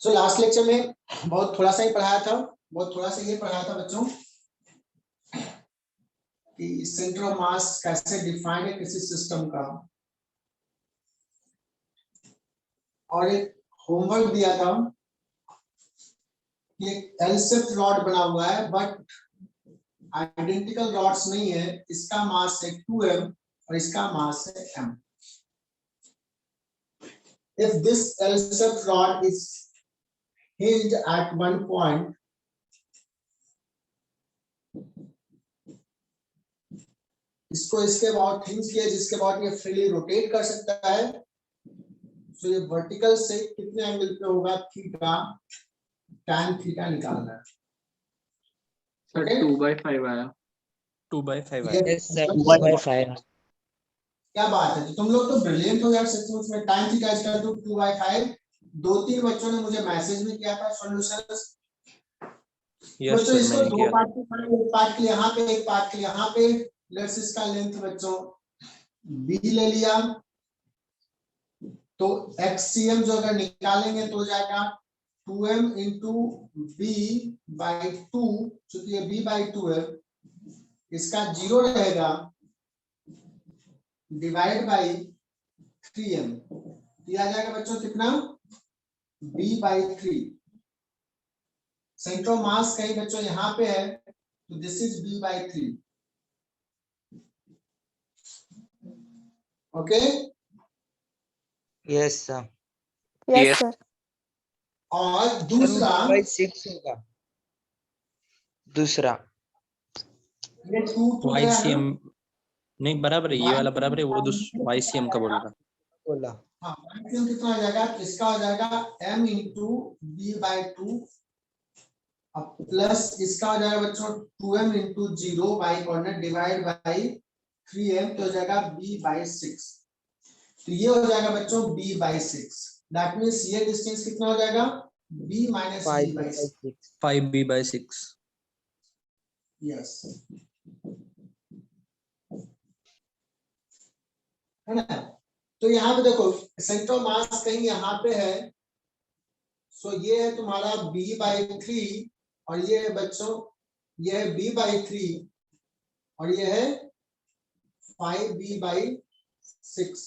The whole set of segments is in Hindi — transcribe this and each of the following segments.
सो लास्ट लेक्चर में बहुत थोड़ा सा ही पढ़ाया था, बहुत थोड़ा सा ये पढ़ाया था बच्चों कि सेंटर ऑफ मास कैसे डिफाइन है किसी सिस्टम का, और एक होमवर्क दिया था कि एक एल शेप रॉड बना हुआ है बट आइडेंटिकल रॉड्स नहीं है, इसका मास है 2m और इसका मास है m. If this L-shaped rod is hinged at one point, इसको इसके बाद हिंज किया जिसके बाद ये फ्रीली रोटेट कर सकता है, तो ये वर्टिकल से कितने एंगल पे होगा, थीटा, tan थीटा निकालना है. सर 2/5 आया. 2/5 आया. Yes, sir. 2/5. क्या बात है, तो तुम लोग तो ब्रिलियंट हो यार सचमुच में. tan theta is equal to 2/5. 2-3 बच्चों ने मुझे मैसेज भी किया था सॉल्यूशंस. यस बच्चों सर, इसको मैंने दो किया. पार्ट में करेंगे, एक पार्ट के लिए यहाँ पे, एक पार्ट के लिए यहाँ पे. लेट्स इसका लेंथ बच्चों b ले लिया, तो xcm जो अगर निकालेंगे तो हो जाएगा 2m इंटू b/2, चूंकि ये b/2 है, इसका 0 रहेगा, डिवाइड बाई 3m. दिया जाएगा बच्चों कितना, b/3. सेंटर ऑफ मास कहीं बच्चों यहाँ पे है, तो this is b/3. Okay. Yes, sir. Yes, sir. और दूसरा 2/6 होगा. दूसरा ये 2 YCM नहीं बराबर है, ये वाला बराबर है, वो YCM का बोल रहा. बोला. हाँ, YCM कितना हो जाएगा, इसका हो जाएगा m इंटू b/2 प्लस इसका हो जाएगा बच्चों 2m into 0 by coordinate divide by 3m, तो हो जाएगा b/6. तो ये हो जाएगा बच्चों b/6. दैट मींस ये डिस्टेंस कितना हो जाएगा, b minus b/6. 5b/6. Yes, है ना. तो यहाँ पे देखो सेंटर ऑफ मास कहीं यहाँ पे है, सो ये है तुम्हारा b/3 और ये है बच्चों, ये है b/3 और ये है 5b/6.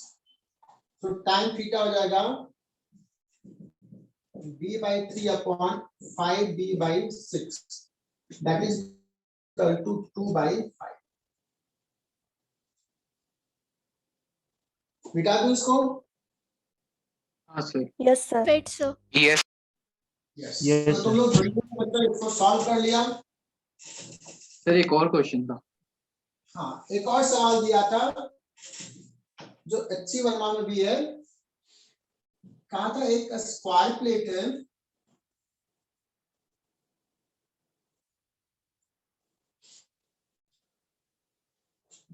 तो tan थीटा हो जाएगा b/3 upon 5b/6, that is equal to 2/5. मिटा दूं इसको. हाँ sir. Yes, sir. Right, sir. Yes. Yes, Yes, तो तुम लोग बच्चों इसको सॉल्व कर लिया. सर एक और क्वेश्चन था. हाँ, एक और सवाल दिया था जो अच्छी वर्मा में भी है. कहा था एक स्क्वायर प्लेट है,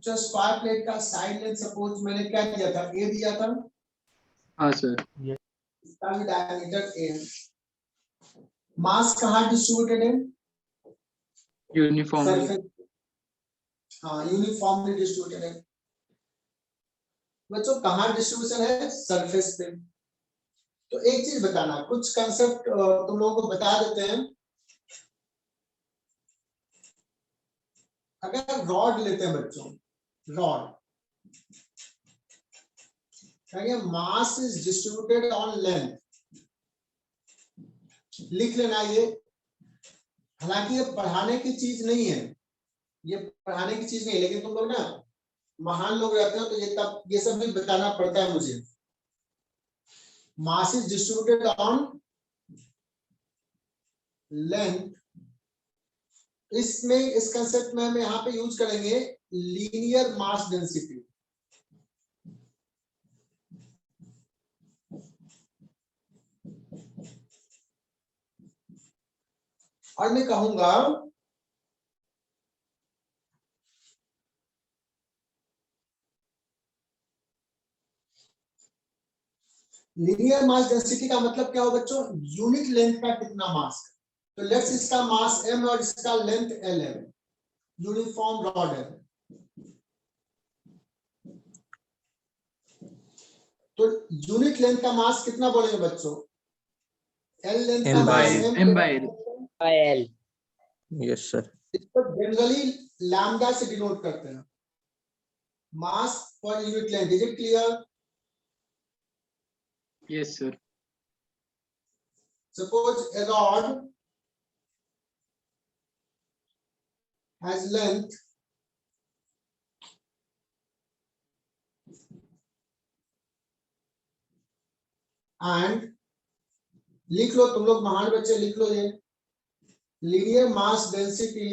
जो स्क्वायर प्लेट का साइड लेंथ सपोज मैंने क्या दिया था, a दिया था, हाँ सर. इसका भी डायमीटर a है. मास कहाँ डिस्ट्रीब्यूटेड है, यूनिफॉर्म. सरफेस. हाँ, यूनिफॉर्मली डिस्ट्रीब्यूटेड है. बच्चों कहाँ डिस्ट्रीब्यूशन है, सरफेस पे. तो एक चीज बताना, कुछ कंसेप्ट तुम लोगों को बता देते हैं. अगर रॉड लेते हैं बच्चों, रॉड कहेंगे mass is distributed on length. लिख लेना ये. हालांकि ये पढ़ाने की चीज नहीं है, ये पढ़ाने की चीज नहीं है, लेकिन तुम लोग ना महान लोग रहते हो तो ये तब ये सब भी बताना पड़ता है मुझे. Mass is distributed on length. इसमें इस कंसेप्ट में हम यहाँ पे यूज करेंगे लीनियर मास डेंसिटी. और मैं कहूंगा लीनियर मास डेंसिटी का मतलब क्या हो बच्चों, यूनिट लेंथ का कितना मास है. तो लेट्स इसका मास m और इसका लेंथ l है, यूनिफॉर्म रॉड है. तो यूनिट लेंथ का मास कितना बोलेंगे बच्चों, एल लेंथ M का by mass L. M by L. by L. Yes sir. इसको जनरली लैम्डा से डिनोट करते हैं, मास पर unit length. Is it clear? Yes, sir. Suppose a rod has length and लिख लो तुम लोग महान बच्चे, लिख लो ये लीनियर मास डेंसिटी।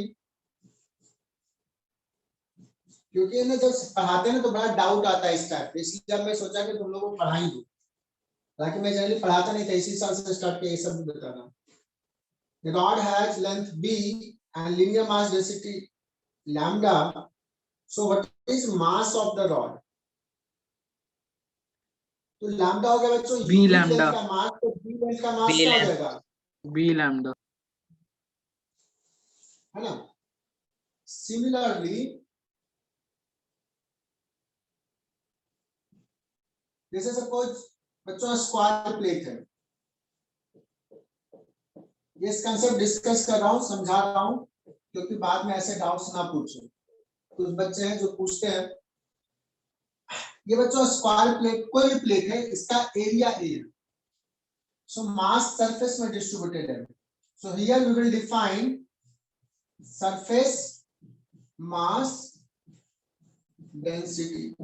क्योंकि ना जब पढ़ाते हैं ना तो बड़ा डाउट आता है इस टाइप, इसलिए जब मैं सोचा कि तुम लोगों को पढ़ा ही दूं, ताकि मैं जनरली पढ़ाता नहीं था, इसी साल से स्टार्ट किया ये सब भी बता रहा हूं। The rod has length b and linear mass density lambda. So what is mass of the rod? तो लैम्डा हो गया बच्चों B यूनिट lambda. लेंथ का मास, तो b लेंथ का मास B क्या हो length. जाएगा, B lambda. है ना। सिमिलरली जैसे सपोज बच्चों स्क्वायर प्लेट है, ये इस कंसेप्ट डिस्कस कर रहा हूँ, समझा रहा हूँ, क्योंकि बाद में ऐसे डाउट्स ना पूछो। कुछ बच्चे हैं जो पूछते हैं, ये बच्चों स्क्वायर प्लेट कोई भी प्लेट है, इसका एरिया ए है, सो मास सरफेस में डिस्ट्रीब्यूटेड है। So here we will define surface mass density.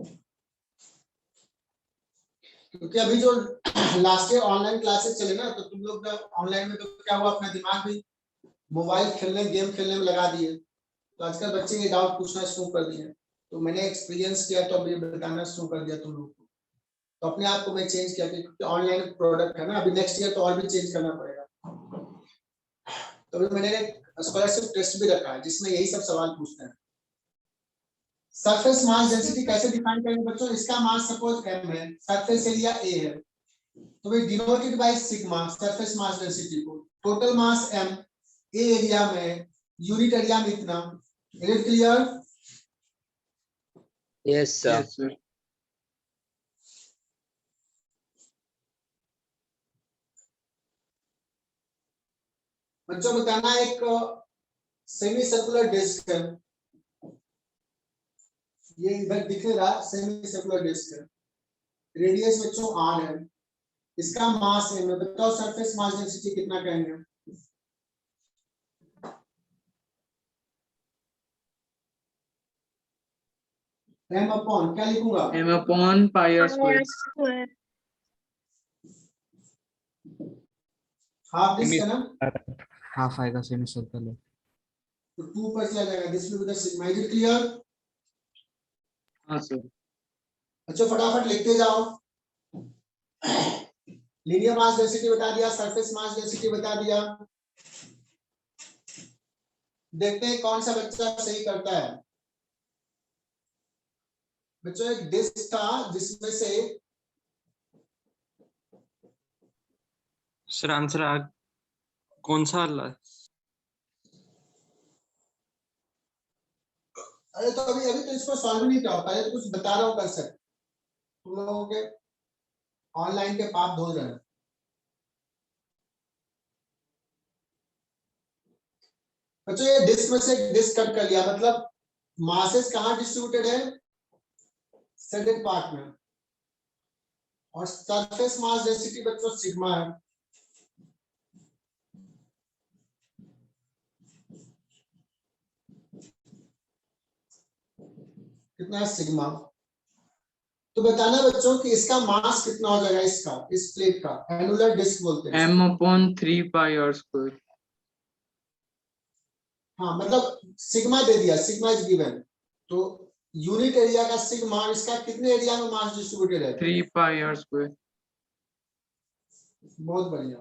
क्योंकि अभी जो लास्ट ईयर ऑनलाइन क्लासेस चले ना, तो तुम लोग ऑनलाइन में तो क्या हुआ, अपना दिमाग भी मोबाइल खेलने गेम खेलने में लगा दिए, तो आजकल बच्चे ये डाउट पूछना शुरू कर दिए। तो मैंने एक्सपीरियंस किया तो अभी बताना शुरू कर दिया तुम लोग को, तो अपने आप को मैं चेंज किया क्योंकि ऑनलाइन प्रोडक्ट है ना, अभी नेक्स्ट ईयर तो और भी चेंज करना पड़ेगा। तो अभी मैंने एक स्कॉलरशिप टेस्ट भी रखा है जिसमें यही सब सवाल पूछते हैं। सरफेस मास डेंसिटी कैसे डिफाइन करेंगे बच्चों, इसका मास सपोज m है, सरफेस एरिया a है, तो we denoted by sigma surface mass density को, total mass m, a area में, यूनिट एरिया में इतना। इज it clear? Yes, sir. Yes, sir. बच्चों बताना, एक सेमी सर्कुलर डिस्क है, ये इधर दिख रहा सेमी सर्कुलर डिस्क है, रेडियस बच्चों r है, इसका मास है, मैं बताओ सरफेस मास डेंसिटी कितना कहेंगे? m अपॉन क्या लिखूंगा, M upon pi r square. Half disc है ना, हाफ आएगा सेमी सर्कल है। तो 2 पर चला जाएगा, this will be the sigma. Is it clear? हाँ सर। अच्छा फटाफट लिखते जाओ। लीनियर मास डेंसिटी बता दिया, सरफेस मास डेंसिटी बता दिया। देखते हैं कौन सा बच्चा सही करता है। बच्चों एक डिस्क था जिसमें से सर आंसर आ कौन सा वाला है? अरे तो अभी अभी तो इसको सॉल्व नहीं किया, पहले तो कुछ बता रहा हूँ कंसेप्ट, तुम लोगों के ऑनलाइन के पाप धो रहे हैं। बच्चों ये डिस्क में से डिस्क कट कर लिया, मतलब मासेस कहाँ डिस्ट्रीब्यूटेड है, सेडेड पार्ट में, और सरफेस मास डेंसिटी बच्चों सिग्मा है। कितना है सिग्मा, तो बताना बच्चों कि इसका मास कितना हो जाएगा, इसका इस प्लेट का, एनुलर डिस्क बोलते हैं। M upon 3 pi r square. हाँ मतलब सिग्मा दे दिया, सिग्मा इज गिवन, तो यूनिट एरिया का सिग्मा, इसका कितने एरिया में मास डिस्ट्रीब्यूटेड है, 3 pi r square. बहुत बढ़िया।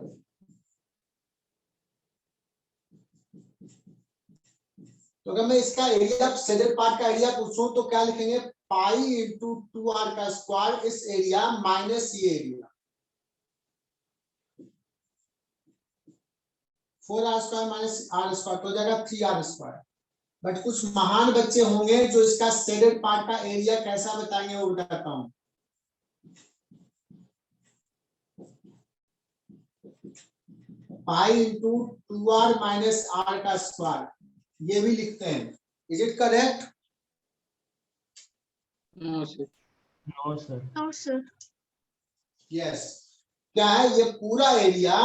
तो अगर मैं इसका एरिया सेडेड पार्ट का एरिया पूछूं तो क्या लिखेंगे, पाई इंटू 2r का स्क्वायर इस एरिया माइनस ये area, 4r square minus r square तो हो जाएगा 3r स्क्वायर। बट कुछ महान बच्चे होंगे जो इसका सेडेड पार्ट का एरिया कैसा बताएंगे वो बताता हूं। Pi into 2r minus r का स्क्वायर, ये भी लिखते हैं। Is it correct? No, sir. No, sir. No, sir. Yes. क्या है ये पूरा एरिया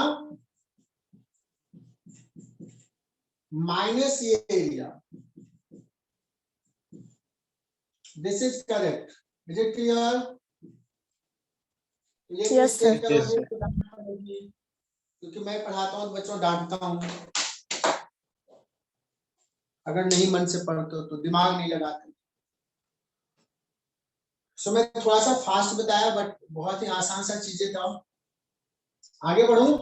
माइनस ये area, this is correct. Is it clear? Yes, sir. Yes, sir. क्योंकि मैं पढ़ाता हूँ तो बच्चों डांटता हूँ, अगर नहीं मन से पढ़ते हो तो, दिमाग नहीं लगाते। सो मैं थोड़ा सा फास्ट बताया बट बहुत ही आसान सा चीजें था। आगे बढ़ूं?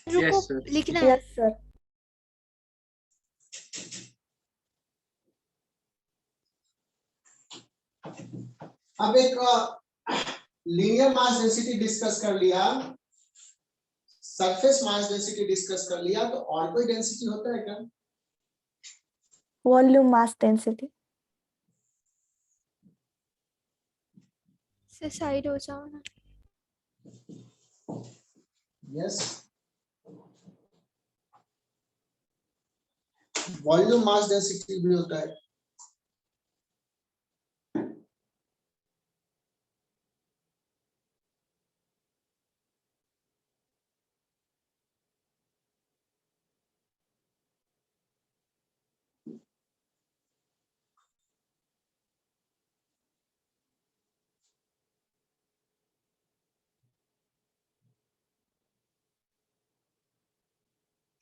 Yes, sir. लिखना है। Yes, sir. अब एक लीनियर मास डेंसिटी डिस्कस कर लिया, सरफेस मास डेंसिटी डिस्कस कर लिया, तो और कोई डेंसिटी होता है क्या? Volume mass density. से साइड हो जाओ ना। यस, वॉल्यूम मास डेंसिटी भी होता है।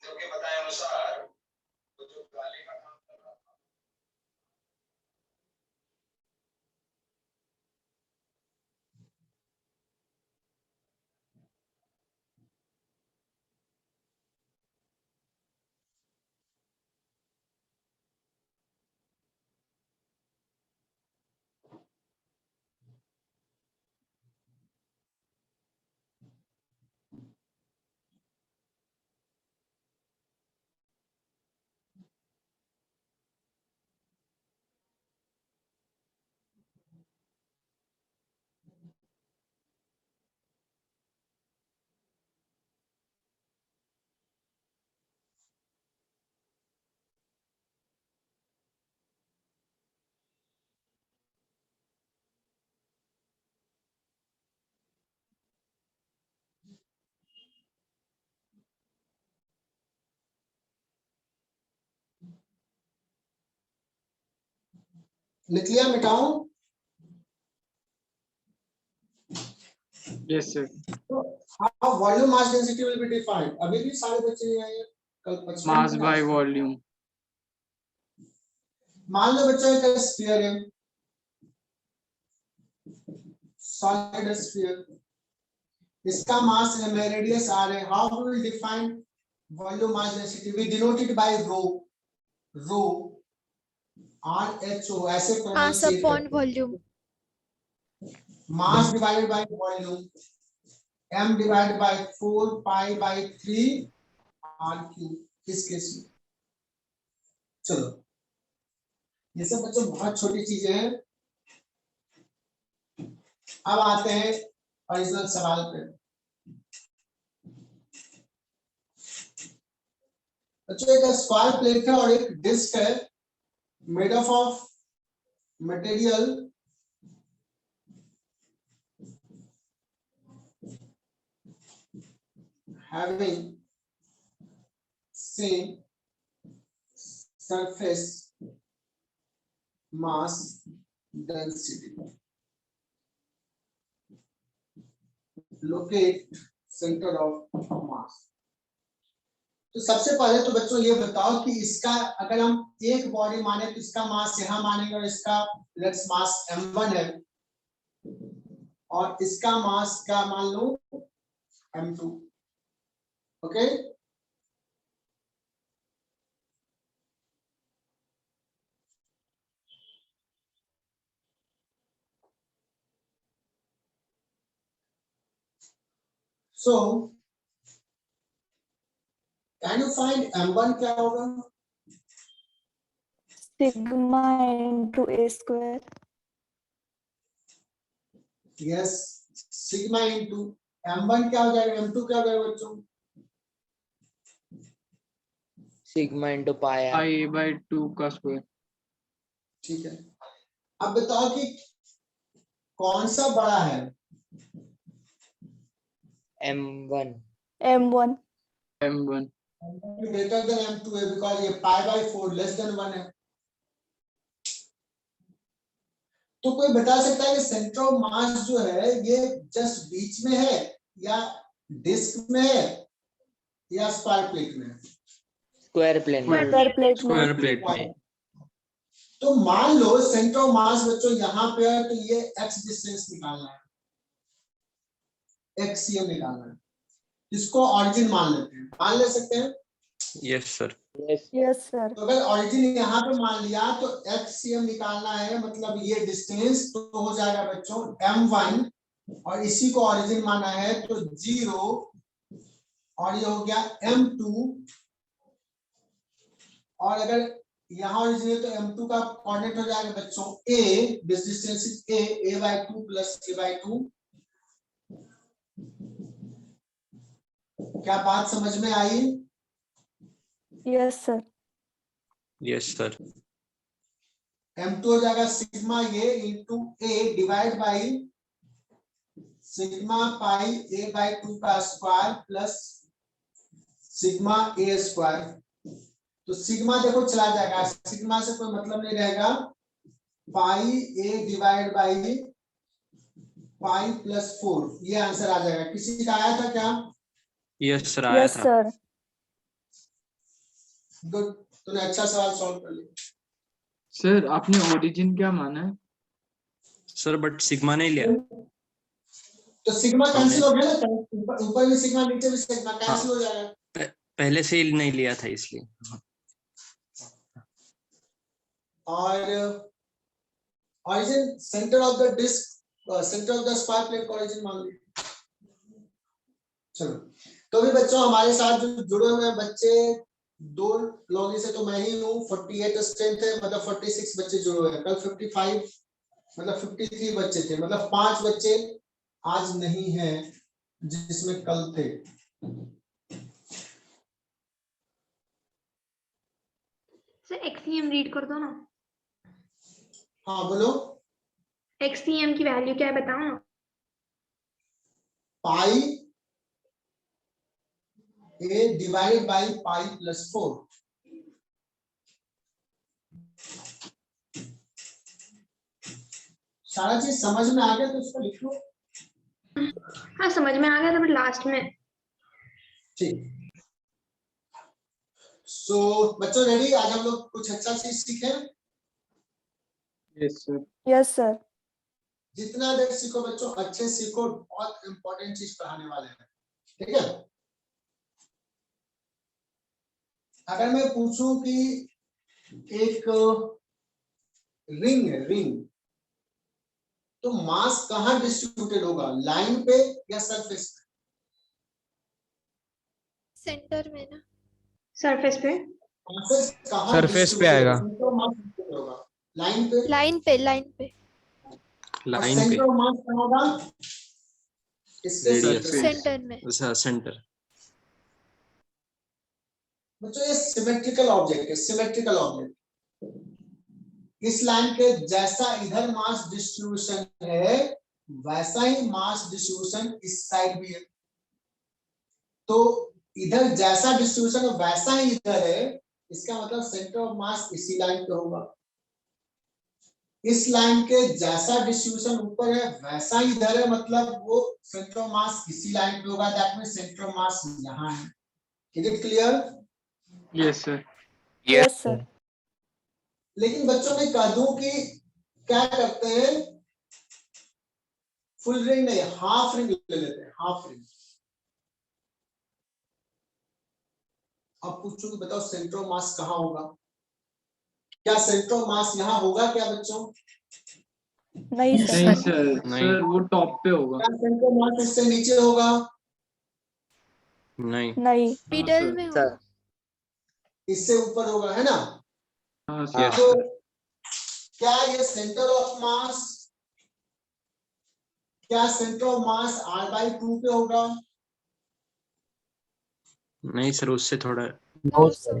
के बताए अनुसार तो जो गाली का काम कर रहा था, लिख लिया, मिटाऊं? Yes, sir. How volume mass density will be defined? अभी भी सारे बच्चे नहीं आए हैं, कल 55 Mass by volume. मान लो बच्चों एक स्फीयर है, सॉलिड स्फीयर, इसका मास m है, रेडियस r है। How we will define volume mass density? We denote it by rho, rho RHO, ऐसे Mass upon volume. Mass divided by volume, m divided by 4 pi by 3 r cube, इस केस में। चलो, ये सब बच्चों बहुत छोटी चीजें हैं। अब आते हैं ओरिजिनल सवाल पे। बच्चों एक स्क्वायर प्लेट है और एक डिस्क है, made of material having same surface mass density. Locate center of mass. तो सबसे पहले तो बच्चों ये बताओ कि इसका अगर हम एक बॉडी माने तो इसका मास यहां मानेंगे और इसका लेट्स मास m1 है और इसका मास क्या मान लो m2। Okay, so can you find m1 क्या होगा? Sigma into a square. Yes, sigma into m1 क्या हो जाएगा, m2 क्या हो जाएगा बच्चों? Sigma into pi r pi by 2 का स्क्वायर। ठीक है, अब बताओ कि कौन सा बड़ा है, m1 M1 m1 greater than m2 है, बिकॉज ये पाई बाय 4 लेस देन 1 है। तो कोई बता सकता है कि सेंटर ऑफ मास जो है ये जस्ट बीच में है या डिस्क में है या स्क्वायर प्लेट में है? स्क्वायर प्लेन में स्क्वायर प्लेट में स्क्वायर प्लेट में। तो मान लो सेंटर ऑफ मास बच्चों यहाँ पे है, तो ये x डिस्टेंस निकालना है, x cm निकालना है, इसको ऑरिजिन मान लेते हैं, मान ले सकते हैं। Yes sir. यस सर तो अगर ऑरिजिन यहाँ पे मान लिया तो x cm निकालना है, मतलब ये डिस्टेंस तो हो जाएगा बच्चों m1 और इसी को ऑरिजिन माना है तो 0 और ये हो गया m2 और अगर यहाँ ऑरिजिन है तो m2 का कोऑर्डिनेट हो जाएगा बच्चों a, this distance is a by 2 plus a by 2। क्या बात समझ में आई? Yes sir yes sir. m2 हो जाएगा सिग्मा ये into a divide by sigma pi a by 2 का square plus sigma a square. तो सिग्मा देखो चला जाएगा, सिग्मा से कोई मतलब नहीं रहेगा, pi a divide by pi plus 4 ये आंसर आ जाएगा। किसी का आया था क्या? यस सर, आया यस था। सर गुड, तूने अच्छा सवाल सॉल्व कर लिया। सर आपने ओरिजिन क्या माना है? सर बट सिग्मा नहीं लिया। तो सिग्मा कैंसिल हो गया ना, ऊपर भी सिग्मा नीचे भी सिग्मा कैंसिल हो जाएगा। पहले से ही नहीं लिया था इसलिए। और origin centre of the disc, centre of the square plate का ऑरिजिन मान लिया। चलो, तो भी बच्चों हमारे साथ जो जुड़े हुए हैं बच्चे, 2 लोगों से तो मैं ही हूँ, 48 स्ट्रेंथ है, मतलब 46 बच्चे जुड़े हुए हैं। कल 55 मतलब 53 बच्चे थे, मतलब 5 बच्चे आज नहीं है जिसमें कल थे। सर XCM रीड कर दो ना। हाँ बोलो। XCM की वैल्यू क्या है बताओ ना। पाई a divided by pi plus 4। सारा चीज समझ में आ गया तो इसको लिख लो। हाँ समझ में आ गया था, बट लास्ट में। ठीक, सो बच्चों रेडी? आज हम लोग कुछ अच्छा चीज सीखे। Yes sir. यस सर जितना देर सीखो बच्चों अच्छे सीखो, बहुत इंपॉर्टेंट चीज पढ़ाने वाले हैं, ठीक है? अगर मैं पूछूं कि एक रिंग है, रिंग, तो मास कहाँ डिस्ट्रीब्यूटेड होगा, लाइन पे या सरफेस पे? सेंटर में ना सरफेस पे। मासेस कहाँ सरफेस पे आएगा। सेंटर ऑफ मास होगा लाइन पे, लाइन पे लाइन पे लाइन पे। सेंटर ऑफ मास कहाँ होगा? इसके रेडियस। सेंटर में सेंटर। बच्चों ये सिमेट्रिकल ऑब्जेक्ट है, सिमेट्रिकल ऑब्जेक्ट। इस लाइन के जैसा इधर मास डिस्ट्रीब्यूशन है वैसा ही मास डिस्ट्रीब्यूशन इस साइड भी है। तो इधर जैसा डिस्ट्रीब्यूशन है वैसा ही इधर है, इसका मतलब सेंटर ऑफ मास इसी लाइन पे होगा। इस लाइन के जैसा डिस्ट्रीब्यूशन ऊपर है वैसा ही इधर है, मतलब वो सेंटर ऑफ मास इसी लाइन पे होगा। दैट मींस सेंटर ऑफ मास यहाँ है। Is it clear? Yes sir. Yes sir लेकिन बच्चों में कह दूं कि क्या करते हैं, फुल रिंग नहीं हाफ रिंग ले लेते हैं, हाफ रिंग। अब पूछो कि बताओ सेंटर ऑफ मास कहाँ होगा? क्या सेंटर ऑफ मास यहाँ होगा क्या बच्चों? नहीं नहीं सर सर, नहीं। सर वो टॉप पे होगा। क्या सेंटर ऑफ मास इससे नीचे होगा? नहीं। नहीं हाँ, मिडल सर। में होगा इससे ऊपर होगा, है ना? हाँ सर। यस तो सर। क्या ये सेंटर ऑफ मास, क्या सेंटर ऑफ मास r/2 पे होगा? नहीं सर, उससे थोड़ा। नो सर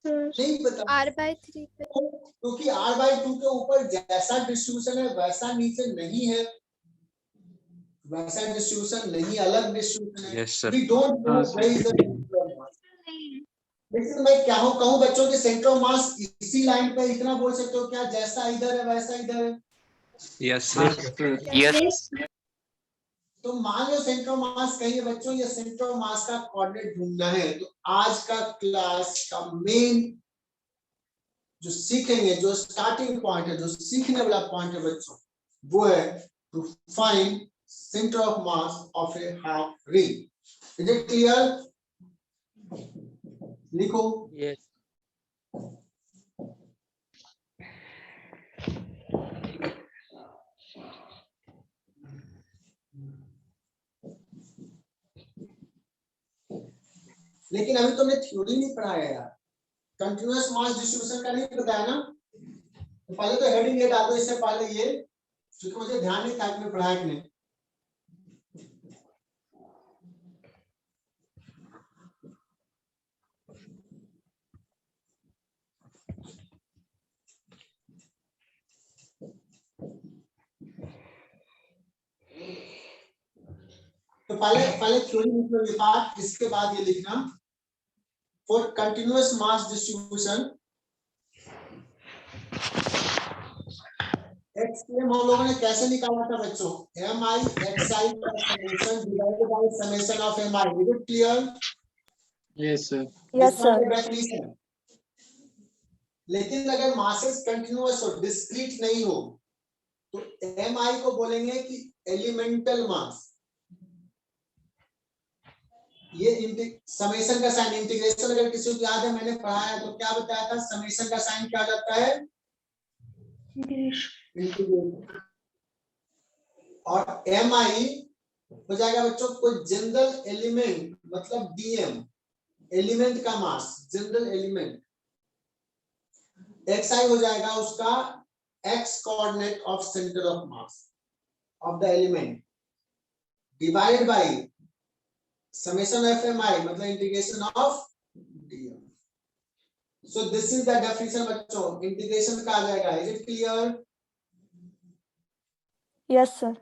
नहीं बता, R/3 पे क्योंकि r/2 के ऊपर जैसा डिस्ट्रीब्यूशन है वैसा नीचे नहीं है, वैसा डिस्ट्रीब्यूशन नहीं, अलग डिस्ट्रीब्यूशन है। Yes sir. We don't know where is the center of mass. लेकिन मैं क्या कहूँ बच्चों के सेंटर ऑफ मास इसी लाइन पे इतना बोल सकते हो क्या, जैसा इधर है वैसा इधर है। Yes yes sir. sir, yes तो मान लो सेंटर ऑफ मास कहीं है बच्चों, ये सेंटर ऑफ मास का कोऑर्डिनेट ढूंढना है। तो आज का क्लास का मेन जो सीखेंगे, जो स्टार्टिंग पॉइंट है, जो सीखने वाला पॉइंट है बच्चों, वो है to find centre of mass of a half ring. Is it clear? लिखो। यस लेकिन अभी तुमने थ्योरी नहीं पढ़ाया यार, कंटिन्यूअस मास डिस्ट्रीब्यूशन का नहीं बताया ना। तो पहले तो हेडिंग ये डाल दो, इससे पहले ये, क्योंकि मुझे ध्यान नहीं था कि मैं पढ़ाया कि नहीं। तो पहले थ्योरी लिखो ये पार्ट, इसके बाद ये लिखना for continuous mass distribution extreme हम लोगों ने कैसे निकाला था बच्चों, एम आई एक्स आई का summation divided by summation of M I. Is it clear? yes sir, yes sir definition. लेकिन अगर मासेस कंटिन्यूअस हो, डिस्क्रीट नहीं हो, तो एम आई को बोलेंगे कि एलिमेंटल मास। ये समेशन का साइन, इंटीग्रेशन अगर किसी को याद है मैंने पढ़ाया तो क्या बताया था, समेशन का साइन क्या जाता है, इंटीग्रेशन। और एम आई हो जाएगा बच्चों कोई जनरल एलिमेंट, मतलब डीएम, एलिमेंट का मास, जनरल एलिमेंट। एक्स आई हो जाएगा उसका x coordinate of centre of mass of the element, divided by summation of mi, मतलब integration of dm। so this is the definition बच्चों, इंटीग्रेशन का आ जाएगा। Is it clear? yes sir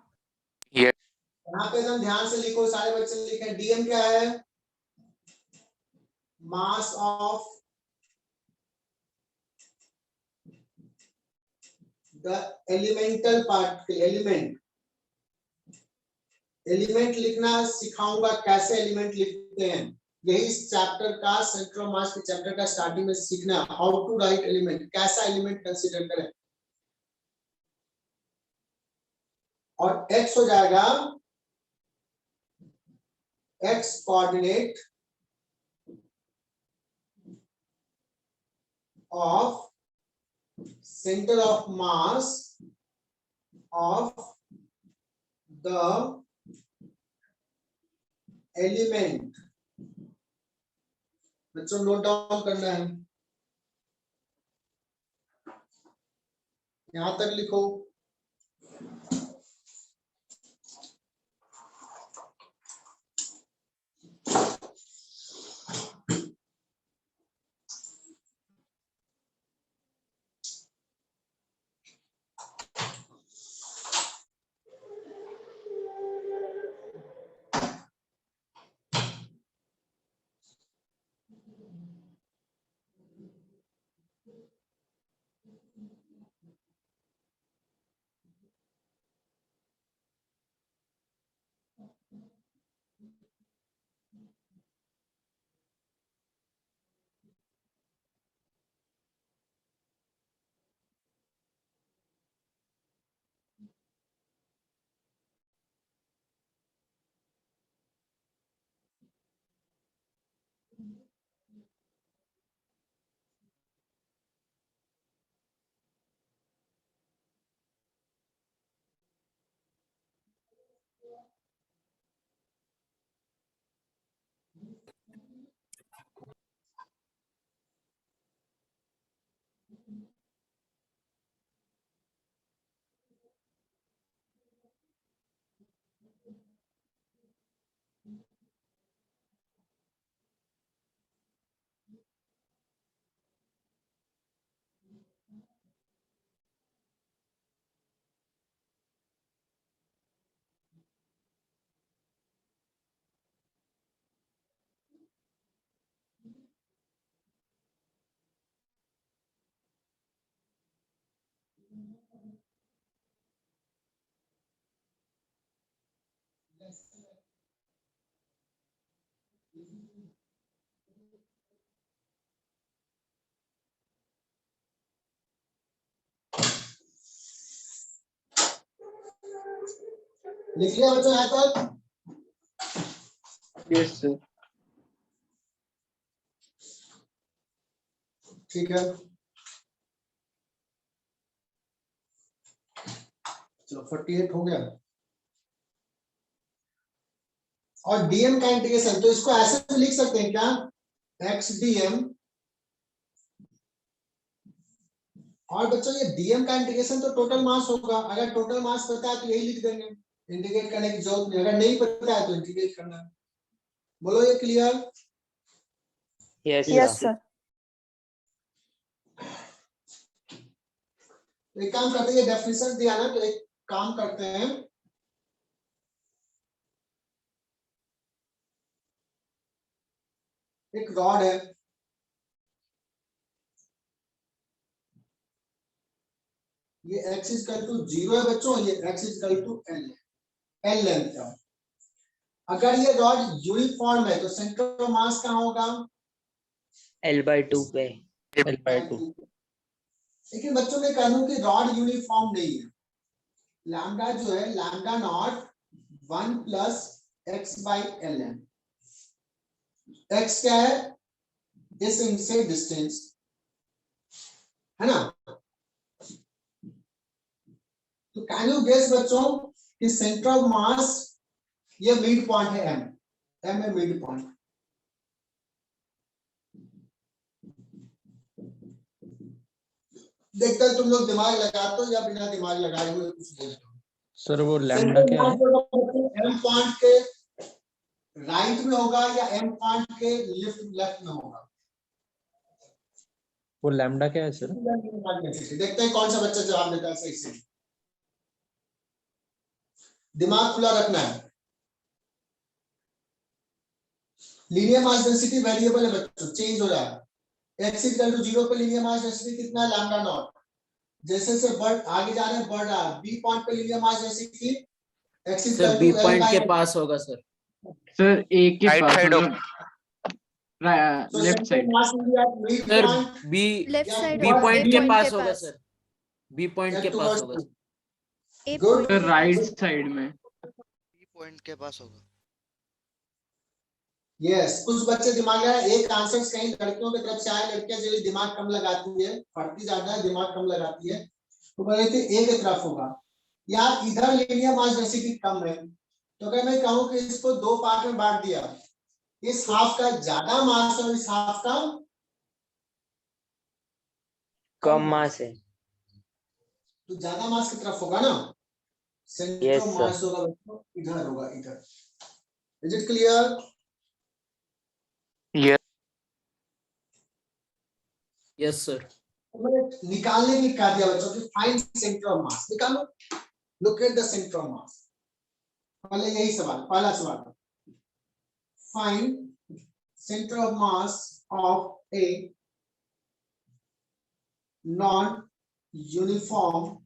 यहाँ पे एकदम ध्यान से लिखो, सारे बच्चे लिखें। dm क्या है, मास of the elemental particle. Element लिखना सिखाऊंगा, कैसे एलिमेंट लिखते हैं, यही इस चैप्टर का, सेंटर ऑफ मास के चैप्टर का स्टार्टिंग में सीखना, हाउ टू राइट एलिमेंट, कैसा एलिमेंट कंसीडर करें। और x हो जाएगा x coordinate of centre of mass of the element. बच्चों नोट डाउन करना है, यहां तक लिखो। लिख लिया बच्चों यहाँ तक? Yes sir. ठीक है, चलो 48 हो गया। और डीएम का इंटीग्रेशन, तो इसको ऐसे भी लिख सकते हैं क्या, एक्स डीएम। और बच्चों ये डीएम का इंटीग्रेशन तो टोटल मास होगा, अगर टोटल मास पता है तो यही लिख देंगे, इंटीग्रेट करने की जरूरत नहीं, अगर नहीं पता है तो इंटीग्रेट करना है। बोलो ये clear? Yes yes sir. Sir. एक काम करते हैं, डेफिनेशन दिया ना, तो एक काम करते हैं, एक रॉड है, ये x इज इक्वल टू 0 है बच्चों, ये x is equal to l length का। अगर ये रॉड यूनिफॉर्म है तो सेंटर ऑफ मास कहाँ होगा? L/2 पे। L/2। लेकिन बच्चों मैं कह दूं कि रॉड यूनिफॉर्म नहीं है, लैम्डा जो है lambda naught 1 plus x by L N. x क्या है? इस इनसे डिस्टेंस है ना। तो कैन यू गेस बच्चों कि सेंटर ऑफ मास, ये मिड पॉइंट है m है मिड पॉइंट। देखते हैं तुम लोग दिमाग लगाते हो या बिना दिमाग लगाए हुए कुछ बोलते हो। सर वो लैम्डा क्या है? m पॉइंट के राइट में होगा या m पॉइंट के लेफ्ट में होगा? वो लैम्डा क्या है सर? देखते हैं कौन सा बच्चा जवाब देता है सही से। दिमाग खुला रखना है। लीनियर मास डेंसिटी वेरिएबल है बच्चों, चेंज हो रहा है। x इक्वल टू 0 पे लीनियर मास डेंसिटी कितना है? Lambda not. जैसे से बढ़ आगे जा रहे हैं बढ़ रहा है। बी पॉइंट पे linear mass density x sir equal B to point के l पास होगा सर। सर ए के Right पास side मतलब left side. Sir B left side B होगा, पॉइंट ए के पॉइंट पास के होगा पास। सर। बी पॉइंट के पास होगा। ए Good. पॉइंट सर के राइट पास। साइड में। बी पॉइंट के पास होगा। यस, कुछ बच्चे दिमाग लगा, एक आंसर्स कहीं लड़कियों की तरफ से आए, लड़कियां जो दिमाग कम लगाती है, पढ़ती ज्यादा है, दिमाग कम लगाती है, तो बोले थे ए की तरफ होगा। यार इधर लीनियर मास डेंसिटी कम है, तो अगर मैं कहूं कि इसको दो पार्ट में बांट दिया, इस हाफ का ज्यादा मास और इस हाफ का कम मास है। तो ज्यादा मास की तरफ होगा ना, सेंटर Yes, ऑफ sir. मास होगा बच्चों, इधर होगा, इधर। Is it clear? Yes sir. निकालने की कहा दिया बच्चों कि फाइंड सेंटर ऑफ मास, निकालो, look at the centre of मास। पहले यही सवाल, पहला सवाल, find centre of mass of a non uniform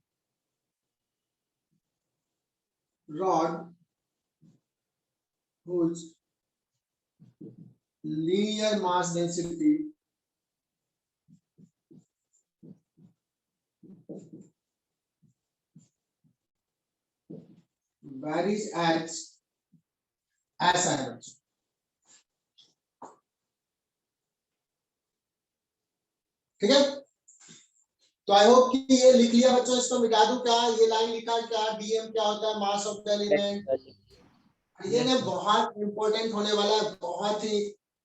rod whose linear mass density varies as average। ठीक है, तो आई होप कि ये लिख लिया बच्चों। इसको मिटा दूं क्या? ये लाइन लिखा क्या? डीएम क्या होता है? मास ऑफ द एलिमेंट। ये ना बहुत इंपॉर्टेंट होने वाला है, बहुत ही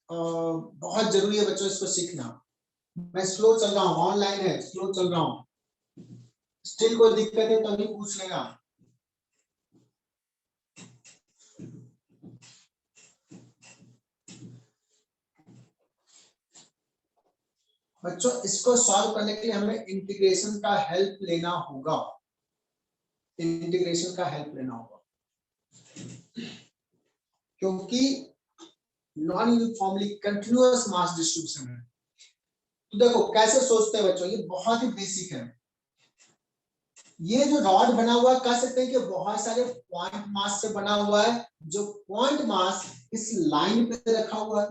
बहुत जरूरी है बच्चों इसको सीखना। मैं स्लो चल रहा हूँ, ऑनलाइन है, स्लो चल रहा हूँ, स्टिल कोई दिक्कत है तो भी पूछ लेगा। बच्चों इसको सॉल्व करने के लिए हमें इंटीग्रेशन का हेल्प लेना होगा, इंटीग्रेशन का हेल्प लेना होगा, क्योंकि non uniformly continuous mass distribution है। तो देखो कैसे सोचते हैं बच्चों, ये बहुत ही बेसिक है। ये जो रॉड बना हुआ है, कह सकते हैं कि बहुत सारे पॉइंट मास से बना हुआ है, जो पॉइंट मास इस लाइन पे रखा हुआ है।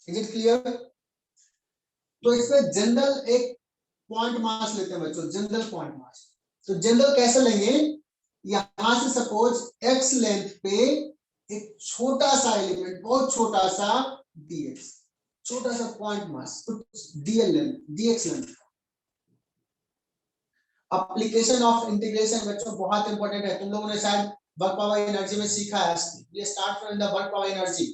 Is it clear? तो इसमें जनरल एक पॉइंट मास लेते हैं बच्चों, जनरल पॉइंट मास। तो जनरल कैसे लेंगे? यहां से सपोज एक्स लेंथ पे एक छोटा सा एलिमेंट, बहुत छोटा सा dx, छोटा सा point mass, dl length, dx length. Application of integration बच्चों बहुत इंपॉर्टेंट है, तुम लोगों ने शायद वर्क पावर एनर्जी में सीखा है। ये start from the work power energy,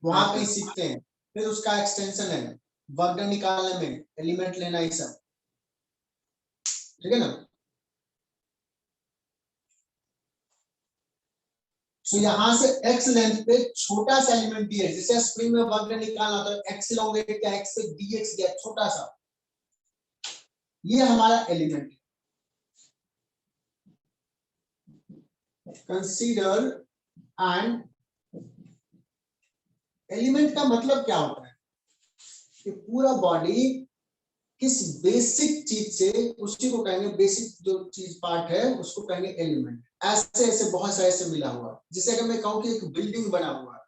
वहां पे ही सीखते हैं। फिर उसका एक्सटेंशन है वर्क डन निकालने में, एलिमेंट लेना, ये सब, ठीक है ना। तो यहां से x लेंथ पे छोटा सा एलिमेंट dx, जैसे स्प्रिंग में वर्क डन निकालना तो x लोगे क्या, x से dx गया छोटा सा, ये हमारा एलिमेंट है। कंसीडर एंड एलिमेंट का मतलब क्या होता है कि पूरा बॉडी किस बेसिक चीज से, उसी को कहेंगे बेसिक, जो चीज पार्ट है उसको कहेंगे एलिमेंट। ऐसे ऐसे बहुत सारे से मिला हुआ, जैसे अगर मैं कहूं कि एक बिल्डिंग बना हुआ है,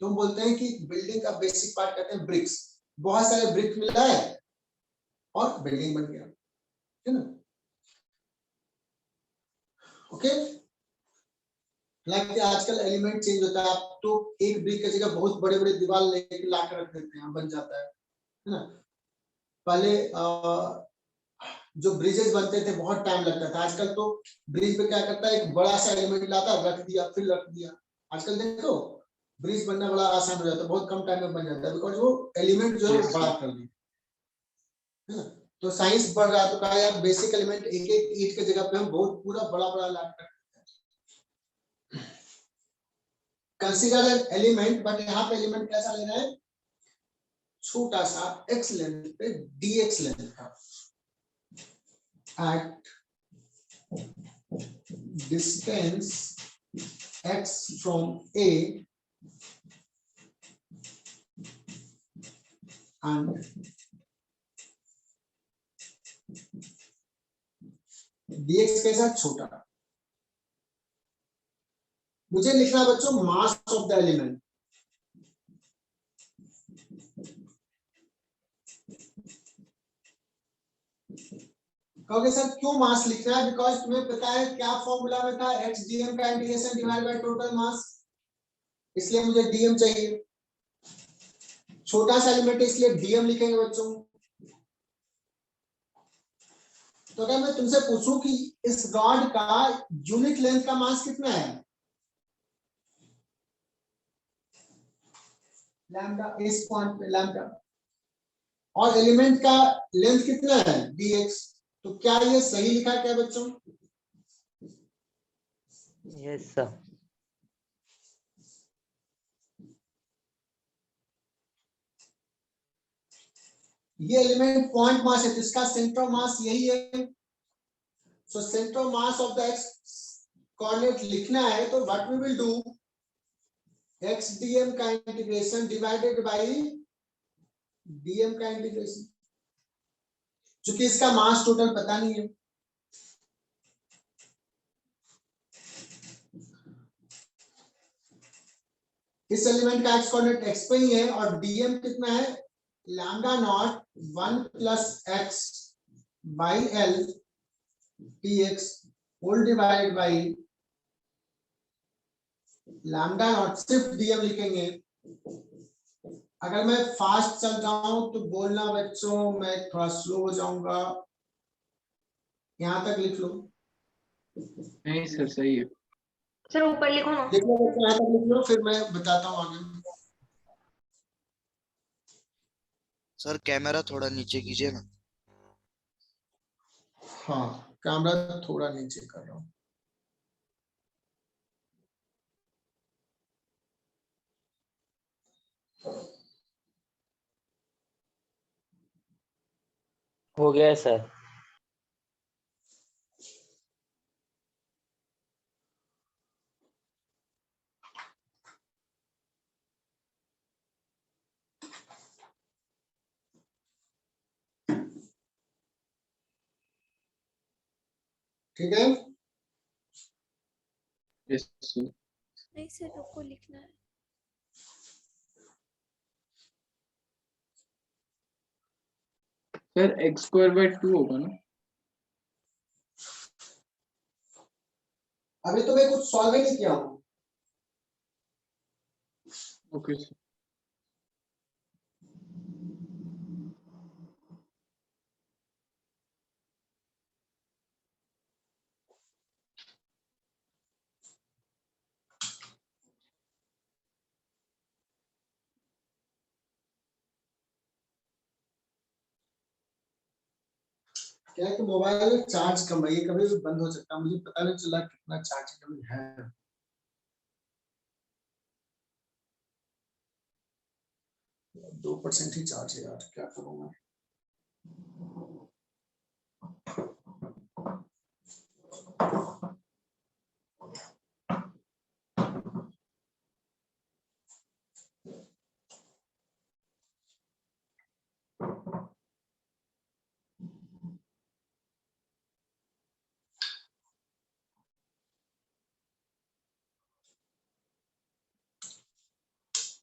तो हम बोलते हैं कि बिल्डिंग का बेसिक पार्ट कहते हैं ब्रिक्स। बहुत सारे ब्रिक मिला है और बिल्डिंग बन गया, है ना। ओके, लाइक आजकल एलिमेंट चेंज होता है, आप तो एक ब्रिक की जगह बहुत बड़े बड़े दीवार लेके ला कर रख देते हैं, बन जाता है ना। पहले जो ब्रिजेस बनते थे बहुत टाइम लगता था, आजकल तो ब्रिज पे क्या करता है, एक बड़ा सा एलिमेंट लाता है, रख दिया, फिर रख दिया। आजकल देखो ब्रिज बनना बड़ा आसान हो जाता है, बहुत कम टाइम में बन जाता है, बिकॉज वो एलिमेंट जो है वो बड़ा कर दिया, है ना। तो साइंस बढ़ रहा है, तो कहा यार बेसिक एलिमेंट एक एक ईंट की जगह पे हम बहुत पूरा बड़ा बड़ा ला कर कंसीडर एन एलिमेंट, बट यहाँ पे एलिमेंट कैसा लेना है, छोटा सा x लेंथ पे dx लेंथ का, at distance x from a and dx कैसा, छोटा। मुझे लिखना है बच्चों मास ऑफ द एलिमेंट। कहोगे सर क्यों मास लिखना है, बिकॉज तुम्हें पता है क्या फॉर्मूला में था, x dm का integration divide by total mass, इसलिए मुझे dm चाहिए। छोटा सा एलिमेंट है इसलिए dm लिखेंगे बच्चों। तो अगर मैं तुमसे पूछूं कि इस रॉड का यूनिट लेंथ का मास कितना है, लैम्डा, इस पॉइंट पे लैम्डा, और एलिमेंट का लेंथ कितना है dx, तो क्या ये सही लिखा क्या बच्चों? Yes sir. ये एलिमेंट पॉइंट मास है, जिसका सेंटर मास यही है। So centre mass of the X coordinate लिखना है, तो what we will do, x dm का इंटीग्रेशन डिवाइडेड बाय dm का इंटीग्रेशन, क्योंकि इसका मास टोटल पता नहीं है। इस एलिमेंट का x कोऑर्डिनेट x पे ही है, और dm कितना है, lambda naught 1 plus x by l dx whole divide by lambda naught, सिर्फ dm लिखेंगे। अगर मैं फास्ट चल जाऊं तो बोलना बच्चों, मैं थोड़ा स्लो हो जाऊंगा, यहां तक लिख लो। नहीं सर सही है। सर ऊपर लिखो ना। देखो बच्चों यहां तक लिख लो, फिर मैं बताता हूं आगे। सर कैमरा थोड़ा नीचे कीजिए ना। हाँ कैमरा थोड़ा नीचे कर रहा हूं। हो गया सर। ठीक है। Yes sir. नहीं सर, रुको लिखना है। सर x²/2 होगा ना? अभी तो मैं कुछ सॉल्व ही नहीं किया हूँ। Okay sir. क्या है कि मोबाइल में चार्ज कम है, ये कभी भी बंद हो सकता है, मुझे पता नहीं चला कितना चार्ज कम है। दो % ही चार्ज है यार, क्या करूँगा।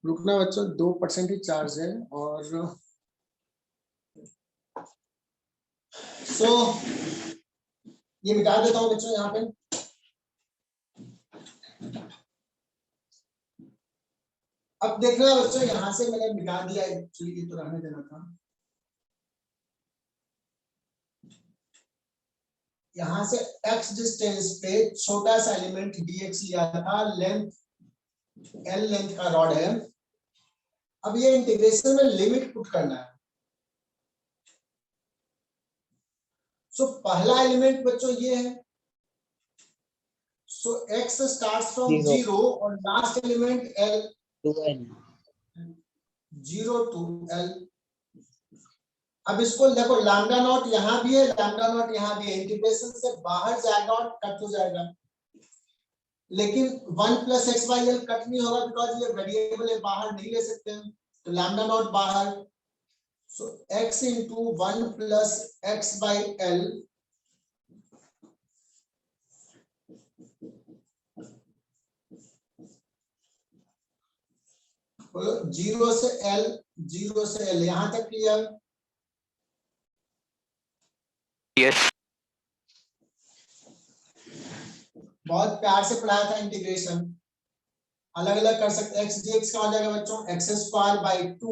रुकना बच्चों, 2% ही चार्ज है। और सो ये मिटा देता हूँ बच्चों यहाँ पे। अब देखना बच्चों, यहाँ से मैंने मिटा दिया, एक्चुअली ये तो रहने देना था। यहाँ से x डिस्टेंस पे छोटा सा एलिमेंट dx लिया था, लेंथ l लेंथ का रॉड है। अब ये इंटीग्रेशन में लिमिट पुट करना है। सो पहला एलिमेंट बच्चों ये है। सो x स्टार्ट्स फ्रॉम 0 और last element l, 0 to l। अब इसको देखो, लैम्डा नॉट यहाँ भी है, लैम्डा नॉट यहाँ भी है, इंटीग्रेशन से बाहर जाएगा और कट हो जाएगा। लेकिन 1 + x/l कट नहीं होगा, बिकॉज ये वेरिएबल है, बाहर नहीं ले सकते हैं, तो लैम्डा नॉट बाहर। सो x × 1 + x/l बोलो 0 से l, 0 से l, यहां तक क्लियर? यस। बहुत प्यार से पढ़ाया था इंटीग्रेशन। अलग अलग कर सकते हैं। x dx का हो जाएगा बच्चों x²/2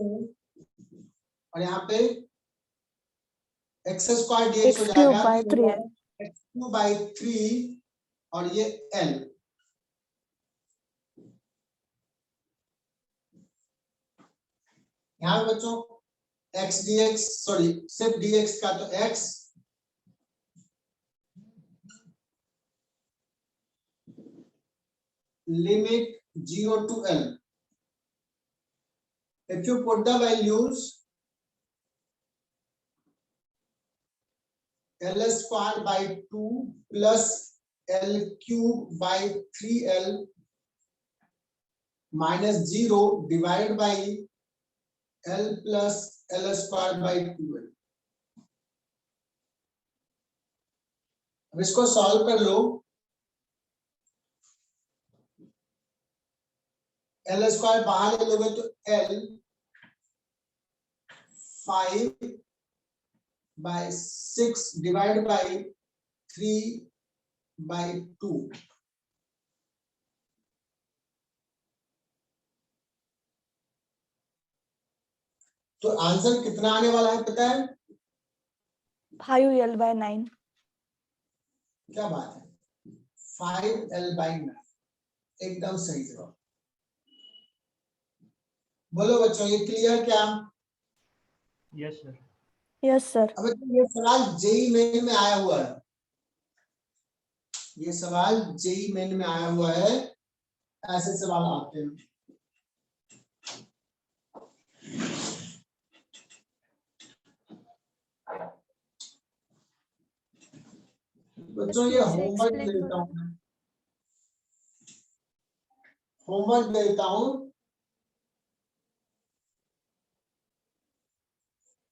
और यहाँ पे x² dx हो जाएगा x³/3 और ये l। यहाँ पे बच्चों x dx, सॉरी सिर्फ dx का, तो x limit 0 to l. If you put the values l²/2 plus l³/3l minus 0 divided by l plus l²/2l। अब इसको सॉल्व कर लो। l² बाहर ले लोगे तो l 5/6 divided by 3/2। तो आंसर कितना आने वाला है पता है? 5l/9। क्या बात है, 5l/9 एकदम सही जवाब। बोलो बच्चों, ये क्लियर क्या? Yes sir. Yes sir. अब ये सवाल जेई मेन में आया हुआ है, ये सवाल जेई मेन में आया हुआ है, ऐसे सवाल आते हैं। बच्चों ये होमवर्क देता हूँ मैं, होमवर्क देता हूँ।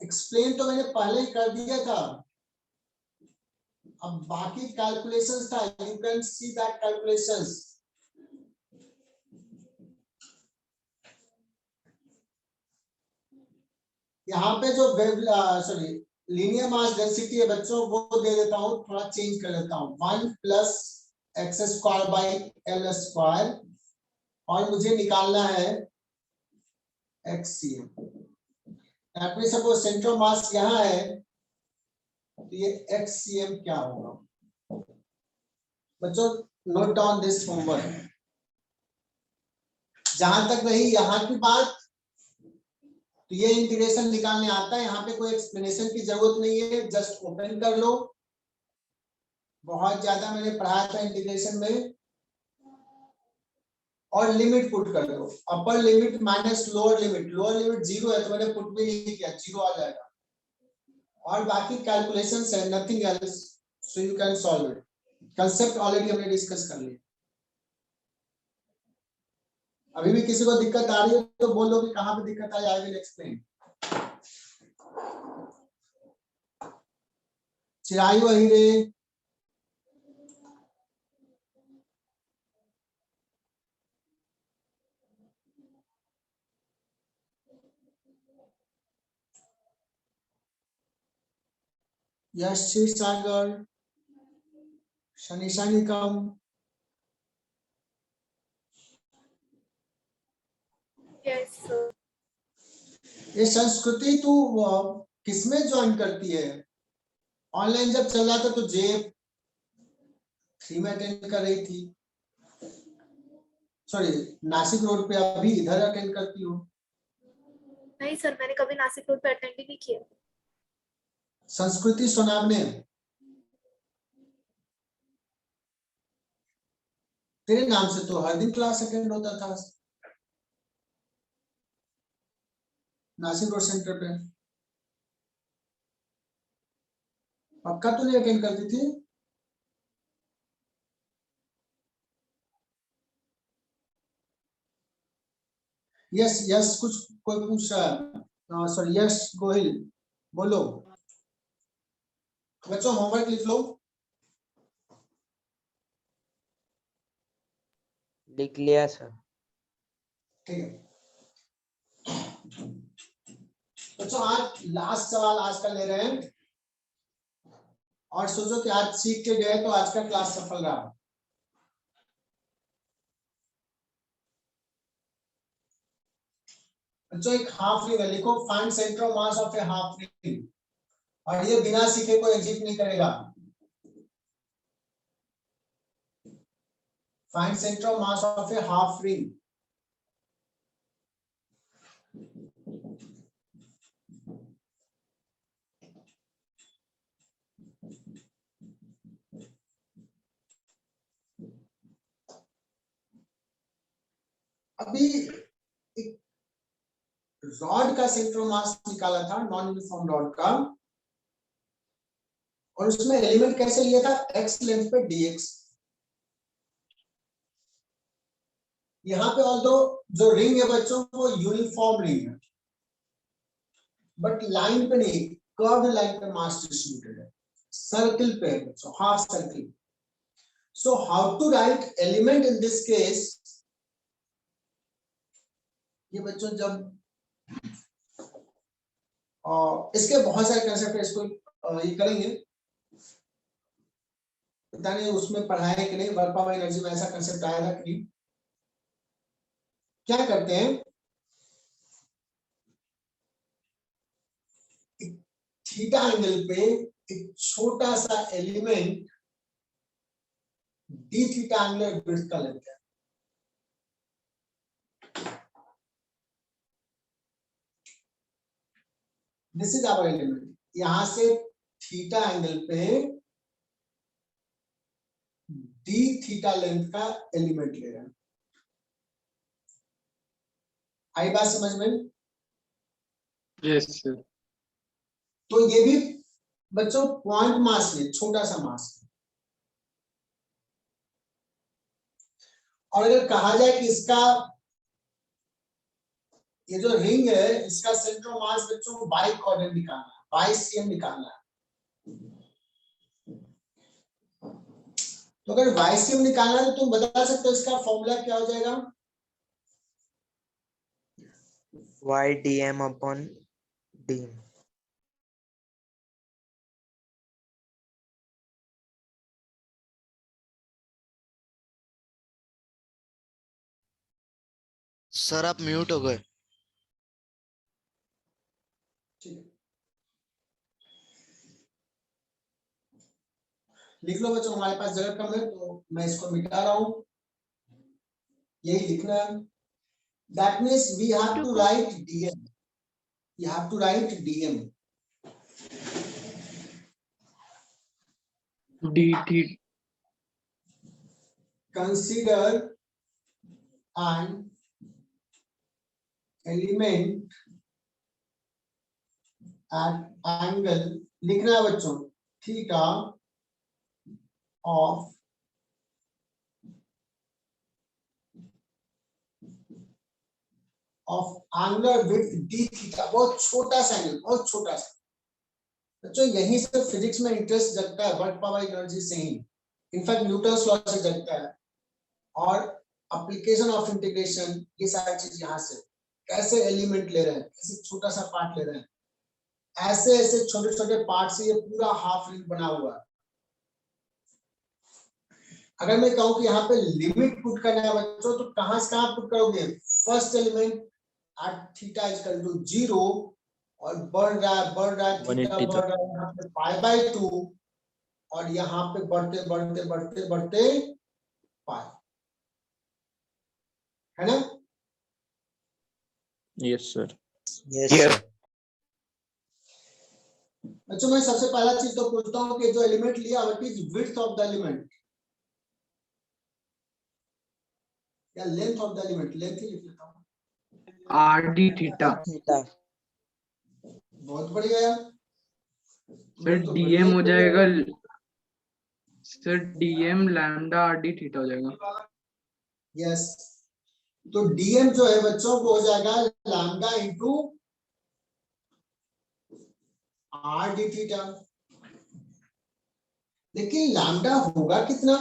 एक्सप्लेन तो मैंने पहले ही कर दिया था, अब बाकी कैलकुलेशंस था, you can see that calculations. यहाँ पे जो सॉरी लीनियर मास डेंसिटी है बच्चों, वो दे देता हूँ, थोड़ा चेंज कर लेता हूँ, 1 plus x square by L square, और मुझे निकालना है एक्ससीएम। सपोज सेंटर ऑफ मास यहाँ है, तो ये एक्ससीएम क्या होगा बच्चों? Note down this homework. जहां तक रही यहाँ की बात, तो ये इंटीग्रेशन निकालने आता है, यहाँ पे कोई एक्सप्लेनेशन की जरूरत नहीं है, जस्ट ओपन कर लो। बहुत ज्यादा मैंने पढ़ाया था इंटीग्रेशन में। और लिमिट पुट कर दो, upper limit minus lower limit, lower limit 0 है तो मैंने पुट भी नहीं किया, 0 आ जाएगा। और बाकी कैलकुलेशंस है, nothing else, so you can solve it. Concept already हमने डिस्कस कर लिया। अभी भी किसी को दिक्कत आ रही है तो बोलो कि कहां पे दिक्कत आई, I will explain. Chirayu Ahire, Yash Sagar, Shanisha Nikam, yes sir. ये संस्कृति तू किसमें ज्वाइन करती है? ऑनलाइन जब चल रहा था तो जेब 3 में अटेंड कर रही थी, सॉरी नासिक रोड पे, अभी इधर अटेंड करती हो? नहीं सर, मैंने कभी नासिक रोड पे अटेंड ही नहीं किया। संस्कृति सोनावने, तेरे नाम से तो हर दिन क्लास अटेंड होता था नासिक रोड सेंटर पे। पक्का तो नहीं अटेंड करती थी? यस यस, कुछ कोई पूछ रहा है, सॉरी यस गोहिल, बोलो बच्चों, होमवर्क लिख लो। लिख लिया सर। ठीक है बच्चों, आज लास्ट सवाल आज का ले रहे हैं, और सोचो कि आज सीख के गए तो आज का क्लास सफल रहा। बच्चों एक हाफ रिंग है, लिखो find centre of mass of a half ring, और ये बिना सीखे कोई एग्जिट नहीं करेगा। Find centre of mass of a half ring. अभी एक रॉड का सेंटर ऑफ मास निकाला था, नॉन यूनिफॉर्म रॉड का, और उसमें एलिमेंट कैसे लिया था? एक्स लेंथ पे dx। यहाँ पे ऑल्दो जो रिंग है बच्चों वो यूनिफॉर्म रिंग है, बट लाइन पे नहीं, कर्व्ड लाइन पे मास डिस्ट्रीब्यूटेड है, सर्किल पे है बच्चों, half circle. So how to write element in this case? ये बच्चों जब इसके बहुत सारे कंसेप्ट है, इसको ये करेंगे, पता नहीं उसमें पढ़ाया कि नहीं, वर्क पावर एनर्जी में ऐसा कंसेप्ट आया था कि क्या करते हैं, थीटा एंगल पे एक छोटा सा element D theta angular width का लेते हैं। दिस इज आवर एलिमेंट, यहां से थीटा एंगल पे डी थीटा लेंथ का एलिमेंट ले रहे हैं। आई बात समझ में? Yes sir. तो ये भी बच्चों पॉइंट मास में छोटा सा मास है। और अगर कहा जाए कि इसका ये जो रिंग है इसका सेंटर ऑफ मास बच्चों को बाई कोऑर्डिनेट निकालना है, बाई सीएम निकालना है। तो अगर YCM निकालना है तो तुम बता सकते हो इसका फॉर्मूला क्या हो जाएगा? YDM/DM। सर आप म्यूट हो गए। ठीक है, लिख लो बच्चों, हमारे पास जगह कम है तो मैं इसको मिटा रहा हूं, यही लिखना है। That means we have to write DM, you have to write DM, DT consider an element at angle, लिखना है बच्चों, theta of angular width d theta, बहुत छोटा सा एंगल, बहुत छोटा सा बच्चों, यहीं से फिजिक्स में इंटरेस्ट जगता है, वर्क पावर एनर्जी से ही, इनफैक्ट न्यूटन्स लॉ से जगता है, और एप्लीकेशन ऑफ इंटीग्रेशन, ये सारी चीज यहाँ से, कैसे एलिमेंट ले रहे हैं, कैसे छोटा सा पार्ट ले रहे हैं, ऐसे ऐसे छोटे छोटे पार्ट से ये पूरा हाफ रिंग बना हुआ है। अगर मैं कहूँ कि यहाँ पे लिमिट पुट करना है बच्चों, तो कहां से कहां पुट करोगे? First element at theta equal to 0, और बढ़ रहा है थीटा 180 बढ़ रहा है यहाँ पे π/2, और यहाँ पे बढ़ते बढ़ते बढ़ते बढ़ते पाई, है ना? Yes sir. Yes sir. बच्चों मैं सबसे पहला चीज तो पूछता हूँ कि जो एलिमेंट लिया, what is width of the element या length of the element? Length ही लिख लेता हूँ, RD थीटा। थीटा। बहुत बढ़िया यार, सर तो DM हो बढ़िया। जाएगा sir, DM lambda RD theta हो जाएगा। यस, तो DM जो है बच्चों वो हो जाएगा lambda into R d theta, लेकिन लैम्डा होगा कितना?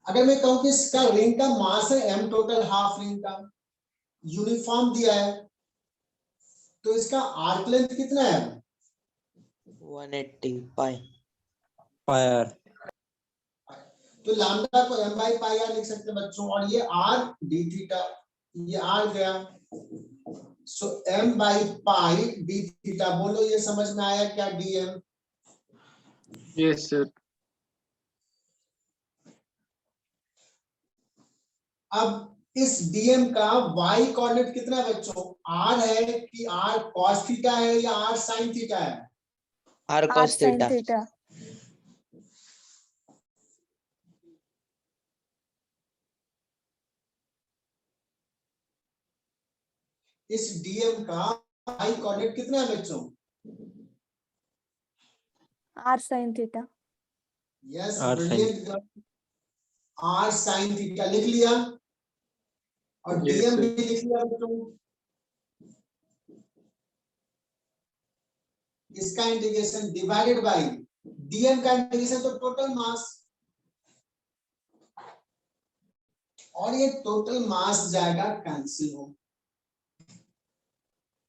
अगर मैं कहूं कि इसका रिंग का मास है m, टोटल हाफ रिंग का, यूनिफॉर्म दिया है, तो इसका आर्क लेंथ कितना है? 180 पाई। पायर। तो लैम्डा को m/πr लिख सकते हैं बच्चों, और ये r d थीटा, ये r गया, सो m/π d थीटा। बोलो ये समझ में आया क्या? DM। Yes sir. अब इस DM का y कोऑर्डिनेट कितना है बच्चों? r है कि r cos थीटा है या r sin थीटा है? R cos theta. इस DM का y कोऑर्डिनेट कितना है बच्चों? R sin theta. Yes, R sin। Brilliant, r sin theta लिख लिया, और Yes, DM sir. भी लिख लिया बच्चों। इसका इंटीग्रेशन डिवाइडेड बाय DM का इंटीग्रेशन, तो टोटल मास, और ये टोटल मास जाएगा कैंसिल हो,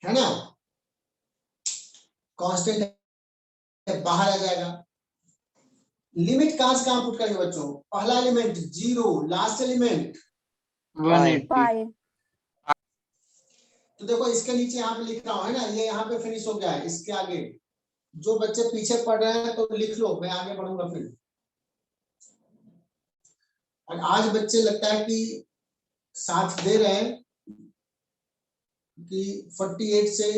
है ना? कांस्टेंट बाहर आ जाएगा। लिमिट कहां से कहां पुट करेंगे बच्चों? पहला एलिमेंट 0, लास्ट एलिमेंट 180। तो देखो इसके नीचे यहाँ पे लिख रहा हूं, है ना, ये यहाँ पे फिनिश हो गया है। इसके आगे जो बच्चे पीछे पढ़ रहे हैं तो लिख लो, मैं आगे बढ़ूंगा फिर। और आज बच्चे लगता है कि साथ दे रहे हैं कि 48 से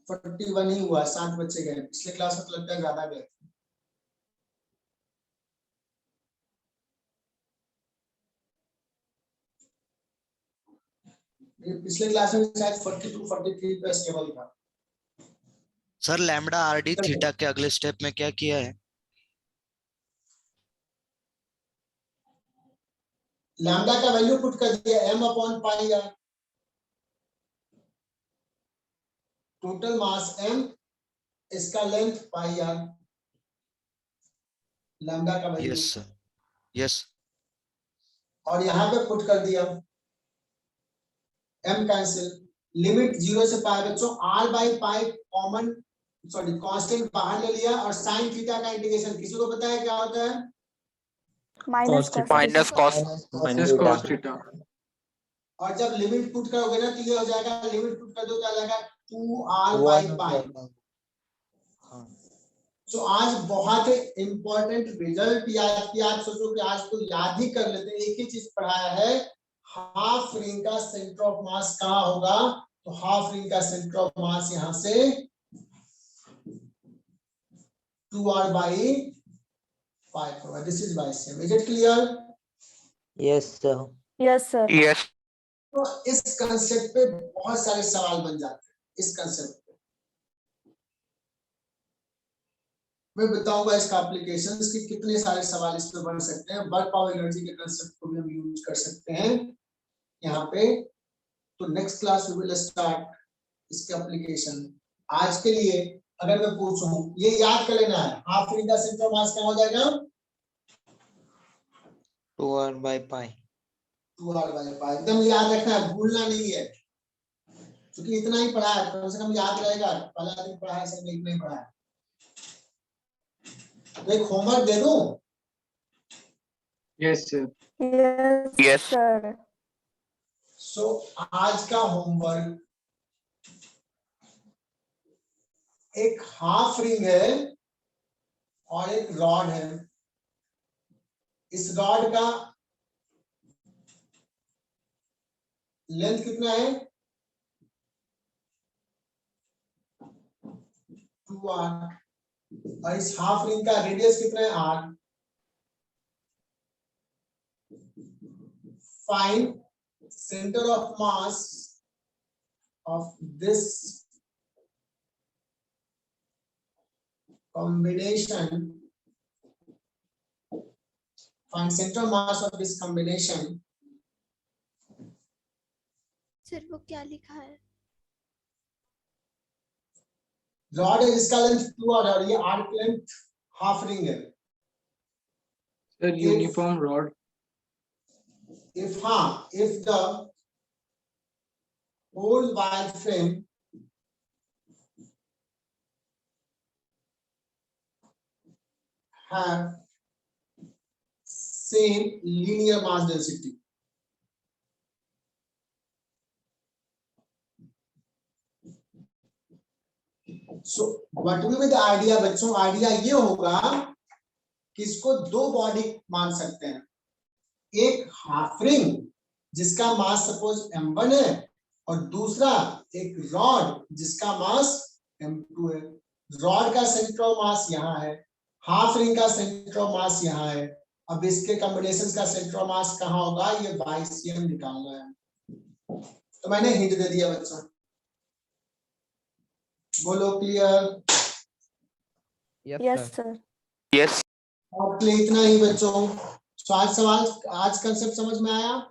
41 ही हुआ, 7 बच्चे गए। पिछले क्लास में तो लगता है ज्यादा गए। पिछले क्लास में शायद 42 43 पे स्टेबल था। सर लैम्डा RD थीटा के अगले स्टेप में क्या किया है? लैम्डा का वैल्यू पुट कर दिया m/πr, टोटल मास m, इसका लेंथ πr, लैम्डा का वैल्यू। Yes sir. यस और यहाँ पे पुट कर दिया, m कैंसिल, लिमिट 0 से पाई बच्चों, r by pi common sorry constant बाहर ले लिया, और साइन थीटा का इंटीग्रेशन किसी को पता है क्या होता है? Minus cos theta. और जब लिमिट पुट करोगे ना तो ये हो जाएगा, लिमिट पुट कर दो क्या जाएगा 2r बाई पाई। तो आज बहुत इंपॉर्टेंट रिजल्ट याद किया, आज सोचो कि आज तो याद ही कर लेते हैं। एक ही चीज पढ़ाया है, हाफ रिंग का सेंटर ऑफ मास कहाँ होगा, तो हाफ रिंग का सेंटर ऑफ मास यहां से 2r बाई 5 होगा। This is by same, is it clear? Yes sir. Yes sir. Yes तो इस कंसेप्ट पे बहुत सारे सवाल बन जाते हैं। इस कंसेप्ट पे मैं बताऊंगा इसका एप्लीकेशंस कि कितने सारे सवाल इस पे बन सकते हैं। वर्क पावर एनर्जी के कंसेप्ट को भी हम यूज कर सकते हैं यहाँ पे। तो next class we will start इसके एप्लीकेशन। आज के लिए अगर मैं पूछूं, ये याद कर लेना है, हाफ रिंग का सेंटर ऑफ मास क्या हो जाएगा? 2r by pi. 2r by pi, एकदम याद रखना है, भूलना नहीं है, क्योंकि इतना ही पढ़ा है, कम से कम याद रहेगा। पहला दिन पढ़ा है, सब इतना ही पढ़ा है। तो एक होमवर्क दे दूं? Yes sir. Yes sir. So आज का होमवर्क, एक हाफ रिंग है और एक रॉड है। इस रॉड का लेंथ कितना है? 2r, और इस हाफ रिंग का रेडियस कितना है? r। Find centre of mass of this combination, find center mass of this combination। Sir वो क्या लिखा है? रॉड है जिसका लेंथ 2r है और ये r की लेंथ हाफ रिंग है। Sir uniform rod. if the whole wire frame have same linear mass density, so what will be the idea बच्चों? आइडिया ये होगा कि इसको दो बॉडी मान सकते हैं, एक हाफ रिंग जिसका मास सपोज m1 है और दूसरा एक रॉड जिसका मास m2 है। रॉड का सेंटर ऑफ मास यहाँ है, हाफ रिंग का सेंटर ऑफ मास यहाँ है। अब इसके कॉम्बिनेशन का सेंटर ऑफ मास कहाँ होगा, ये बाई cm निकालना है। तो मैंने हिंट दे दिया बच्चों, बोलो क्लियर? Yes sir. यस और इतना ही बच्चों। तो आज सवाल, आज कंसेप्ट समझ में आया?